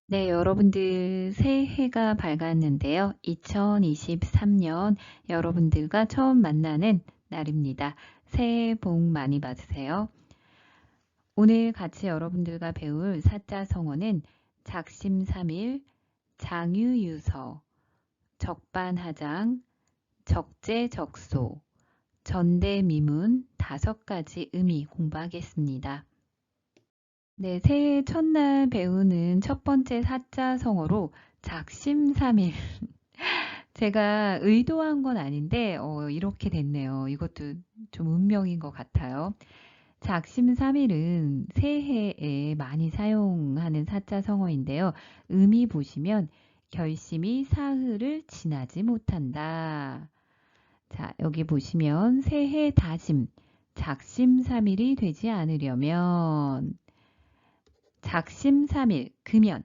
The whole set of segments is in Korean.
네, 여러분들 새해가 밝았는데요. 2023년 여러분들과 처음 만나는 날입니다. 새해 복 많이 받으세요. 오늘 같이 여러분들과 배울 사자성어는 작심삼일, 장유유서, 적반하장, 적재적소, 전대미문 5가지 의미 공부하겠습니다. 네, 새해 첫날 배우는 첫 번째 사자성어로 작심삼일. 제가 의도한 건 아닌데 이렇게 됐네요. 이것도 좀 운명인 것 같아요. 작심삼일은 새해에 많이 사용하는 사자성어인데요. 의미 보시면 결심이 사흘을 지나지 못한다. 자, 여기 보시면 새해 다짐, 작심삼일이 되지 않으려면 작심삼일, 금연,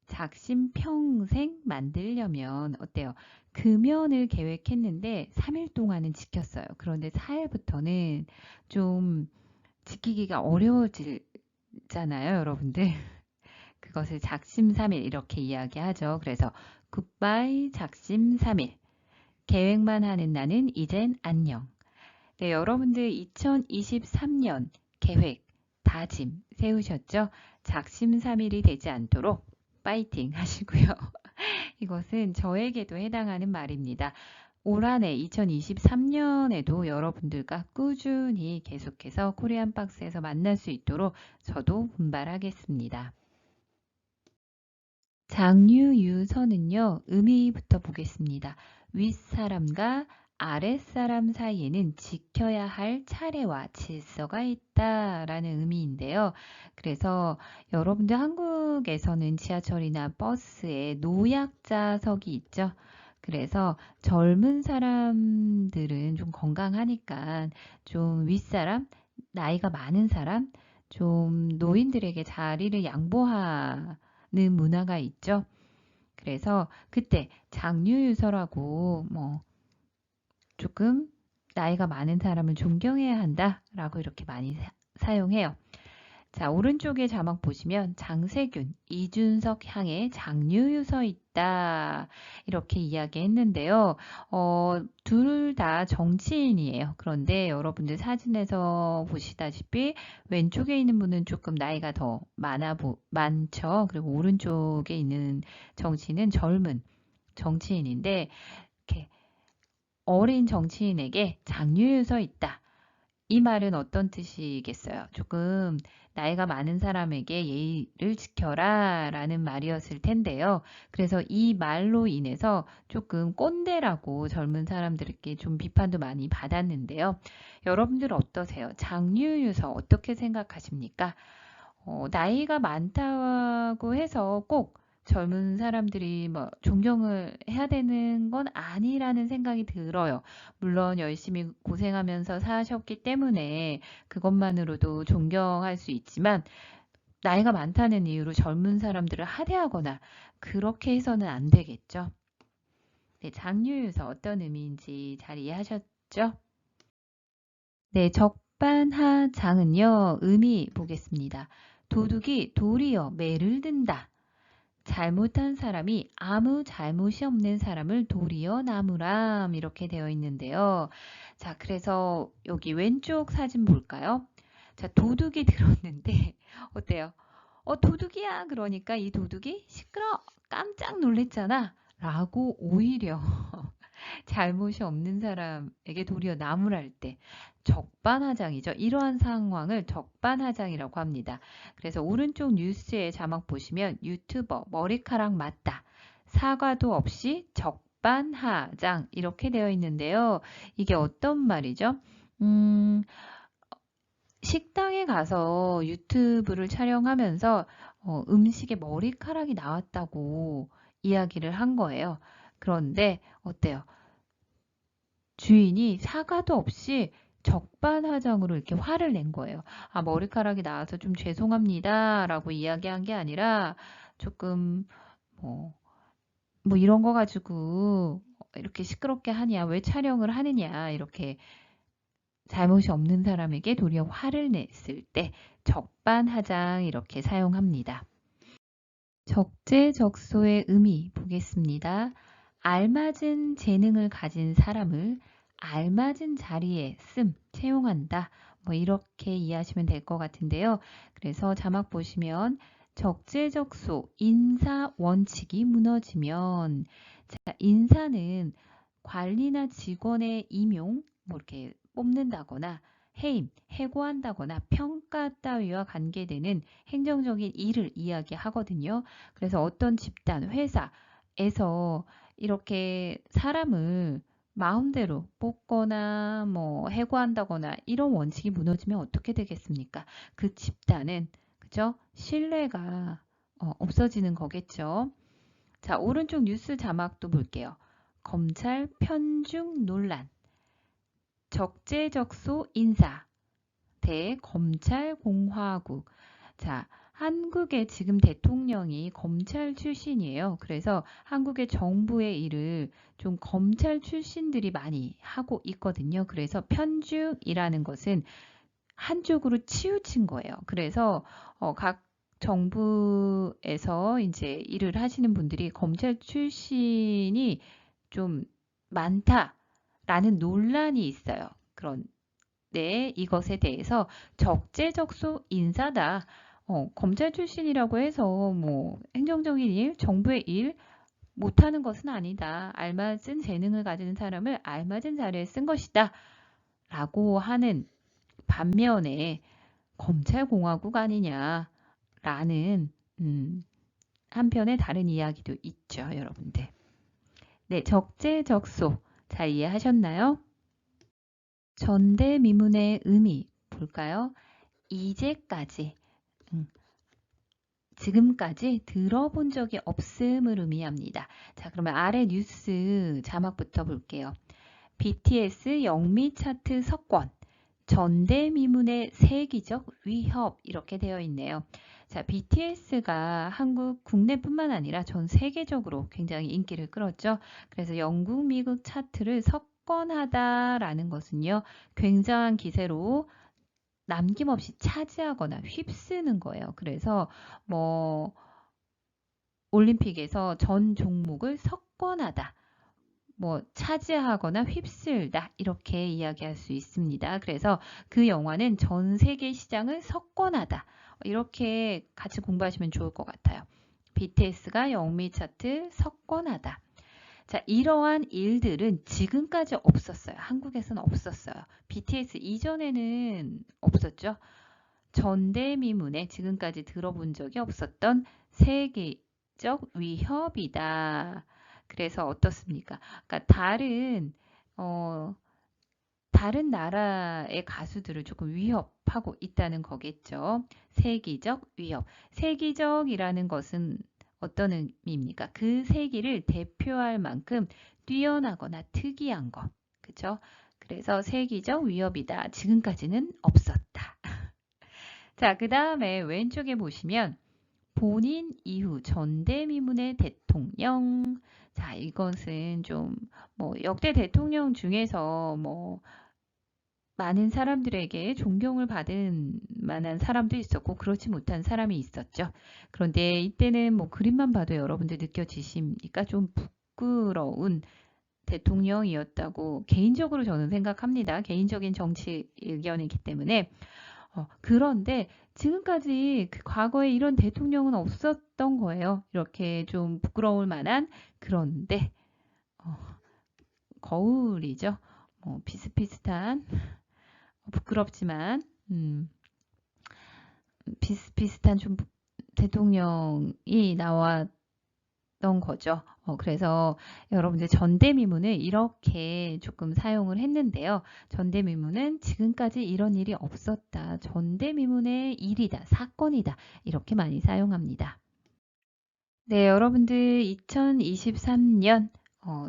작심평생 만들려면 어때요? 금연을 계획했는데 3일 동안은 지켰어요. 그런데 4일부터는 좀 지키기가 어려워지잖아요, 여러분들. 그것을 작심삼일 이렇게 이야기하죠. 그래서 굿바이 작심삼일. 계획만 하는 나는 이젠 안녕. 네, 여러분들 2023년 계획, 다짐 세우셨죠? 작심삼일이 되지 않도록 파이팅 하시고요. 이것은 저에게도 해당하는 말입니다. 올 한 해 2023년에도 여러분들과 꾸준히 계속해서 코리안 박스에서 만날 수 있도록 저도 분발하겠습니다. 장유유서는요, 의미부터 보겠습니다. 윗사람과 아랫사람 사이에는 지켜야 할 차례와 질서가 있다라는 의미인데요. 그래서 여러분들 한국에서는 지하철이나 버스에 노약자석이 있죠. 그래서 젊은 사람들은 좀 건강하니까 좀 윗사람, 나이가 많은 사람, 좀 노인들에게 자리를 양보하는 문화가 있죠. 그래서 그때 장유유서라고 조금 나이가 많은 사람을 존경해야 한다라고 이렇게 많이 사용해요. 자, 오른쪽에 자막 보시면 장세균, 이준석 향해 장유유서 있다. 이렇게 이야기했는데요. 둘 다 정치인이에요. 그런데 여러분들 사진에서 보시다시피 왼쪽에 있는 분은 조금 나이가 더 많죠. 그리고 오른쪽에 있는 정치인은 젊은 정치인인데 이렇게 어린 정치인에게 장유유서 있다. 이 말은 어떤 뜻이겠어요? 조금 나이가 많은 사람에게 예의를 지켜라 라는 말이었을 텐데요. 그래서 이 말로 인해서 조금 꼰대라고 젊은 사람들에게 좀 비판도 많이 받았는데요. 여러분들 어떠세요? 장유유서 어떻게 생각하십니까? 나이가 많다고 해서 꼭 젊은 사람들이 존경을 해야 되는 건 아니라는 생각이 들어요. 물론 열심히 고생하면서 사셨기 때문에 그것만으로도 존경할 수 있지만 나이가 많다는 이유로 젊은 사람들을 하대하거나 그렇게 해서는 안 되겠죠. 네, 장유유서 어떤 의미인지 잘 이해하셨죠? 네, 적반하장은요, 의미 보겠습니다. 도둑이 도리어 매를 든다. 잘못한 사람이 아무 잘못이 없는 사람을 도리어 나무람 이렇게 되어 있는데요. 자, 그래서 여기 왼쪽 사진 볼까요? 자, 도둑이 들었는데 어때요? 도둑이야. 그러니까 이 도둑이 시끄러, 깜짝 놀랬잖아. 라고 오히려 잘못이 없는 사람에게 도리어 나무랄 때 적반하장이죠. 이러한 상황을 적반하장이라고 합니다. 그래서 오른쪽 뉴스의 자막 보시면 유튜버 머리카락 맞다. 사과도 없이 적반하장 이렇게 되어 있는데요. 이게 어떤 말이죠? 음, 식당에 가서 유튜브를 촬영하면서 음식에 머리카락이 나왔다고 이야기를 한 거예요. 그런데 어때요? 주인이 사과도 없이 적반하장으로 이렇게 화를 낸 거예요. 아, 머리카락이 나와서 좀 죄송합니다. 라고 이야기한 게 아니라 조금 뭐, 이런 거 가지고 이렇게 시끄럽게 하냐, 왜 촬영을 하느냐, 이렇게 잘못이 없는 사람에게 도리어 화를 냈을 때 적반하장 이렇게 사용합니다. 적재적소의 의미 보겠습니다. 알맞은 재능을 가진 사람을 알맞은 자리에 채용한다. 뭐 이렇게 이해하시면 될 것 같은데요. 그래서 자막 보시면 적재적소 인사 원칙이 무너지면, 자, 인사는 관리나 직원의 임용, 뭐 이렇게 뽑는다거나 해임, 해고한다거나 평가 따위와 관계되는 행정적인 일을 이야기하거든요. 그래서 어떤 집단, 회사에서 이렇게 사람을 마음대로 뽑거나 뭐 해고한다거나 이런 원칙이 무너지면 어떻게 되겠습니까? 그 집단은, 그죠? 신뢰가 없어지는 거겠죠. 자, 오른쪽 뉴스 자막도 볼게요. 검찰 편중 논란, 적재적소 인사, 대검찰공화국. 자, 한국의 지금 대통령이 검찰 출신이에요. 그래서 한국의 정부의 일을 좀 검찰 출신들이 많이 하고 있거든요. 그래서 편중이라는 것은 한쪽으로 치우친 거예요. 그래서 각 정부에서 이제 일을 하시는 분들이 검찰 출신이 좀 많다라는 논란이 있어요. 그런데 이것에 대해서 적재적소 인사다. 검찰 출신이라고 해서 뭐 행정적인 일, 정부의 일 못하는 것은 아니다. 알맞은 재능을 가지는 사람을 알맞은 자리에 쓴 것이다. 라고 하는 반면에 검찰공화국 아니냐라는 한편의 다른 이야기도 있죠, 여러분들. 네, 적재적소 잘 이해하셨나요? 전대미문의 의미 볼까요? 이제까지, 지금까지 들어본 적이 없음을 의미합니다. 자, 그러면 아래 뉴스 자막부터 볼게요. BTS 영미 차트 석권, 전대미문의 세계적 위협 이렇게 되어 있네요. 자, BTS가 한국 국내뿐만 아니라 전 세계적으로 굉장히 인기를 끌었죠. 그래서 영국, 미국 차트를 석권하다라는 것은요, 굉장한 기세로 남김없이 차지하거나 휩쓰는 거예요. 그래서 뭐 올림픽에서 전 종목을 석권하다, 뭐 차지하거나 휩쓸다 이렇게 이야기할 수 있습니다. 그래서 그 영화는 전 세계 시장을 석권하다 이렇게 같이 공부하시면 좋을 것 같아요. BTS가 영미 차트 석권하다. 자, 이러한 일들은 지금까지 없었어요. 한국에서는 없었어요. BTS 이전에는 없었죠. 전대미문에 지금까지 들어본 적이 없었던 세계적 위협이다. 그래서 어떻습니까? 그러니까 다른 나라의 가수들을 조금 위협하고 있다는 거겠죠. 세계적 위협. 세계적이라는 것은 어떤 의미입니까? 그 세계를 대표할 만큼 뛰어나거나 특이한 것. 그죠? 그래서 세계적 위협이다. 지금까지는 없었다. 자, 그 다음에 왼쪽에 보시면 본인 이후 전대미문의 대통령. 자, 이것은 좀 뭐 역대 대통령 중에서 뭐 많은 사람들에게 존경을 받은 만한 사람도 있었고 그렇지 못한 사람이 있었죠. 그런데 이때는 뭐 그림만 봐도 여러분들 느껴지십니까? 좀 부끄러운 대통령이었다고 개인적으로 저는 생각합니다. 개인적인 정치 의견이기 때문에. 그런데 지금까지 그 과거에 이런 대통령은 없었던 거예요. 이렇게 좀 부끄러울 만한. 그런데 어, 거울이죠. 비슷비슷한, 부끄럽지만 비슷비슷한 좀 대통령이 나왔던 거죠. 그래서 여러분들 전대미문을 이렇게 조금 사용을 했는데요. 전대미문은 지금까지 이런 일이 없었다. 전대미문의 일이다. 사건이다. 이렇게 많이 사용합니다. 네, 여러분들 2023년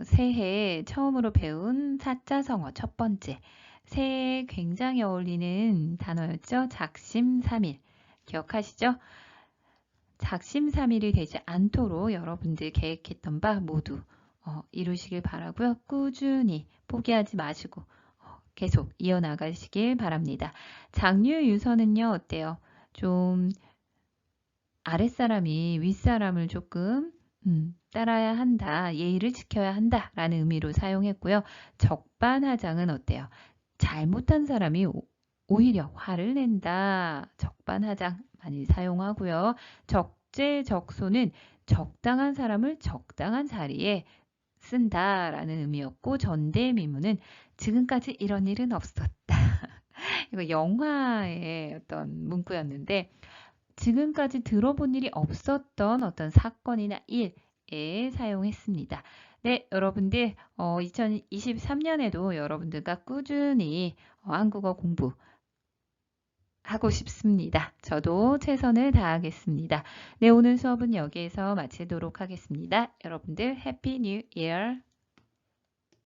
새해에 처음으로 배운 사자성어 첫 번째. 새해에 굉장히 어울리는 단어였죠. 작심삼일. 기억하시죠? 작심삼일이 되지 않도록 여러분들 계획했던 바 모두 이루시길 바라고요. 꾸준히 포기하지 마시고 계속 이어나가시길 바랍니다. 장류 유서는요, 어때요? 좀 아랫사람이 윗사람을 조금 따라야 한다, 예의를 지켜야 한다라는 의미로 사용했고요. 적반하장은 어때요? 잘못한 사람이 오히려 화를 낸다. 적반하장 많이 사용하고요. 적재적소는 적당한 사람을 적당한 자리에 쓴다라는 의미였고, 전대미문은 지금까지 이런 일은 없었다. 이거 영화의 어떤 문구였는데, 지금까지 들어본 일이 없었던 어떤 사건이나 일에 사용했습니다. 네, 여러분들 2023년에도 여러분들과 꾸준히 한국어 공부하고 싶습니다. 저도 최선을 다하겠습니다. 네, 오늘 수업은 여기에서 마치도록 하겠습니다. 여러분들 해피 뉴 이어!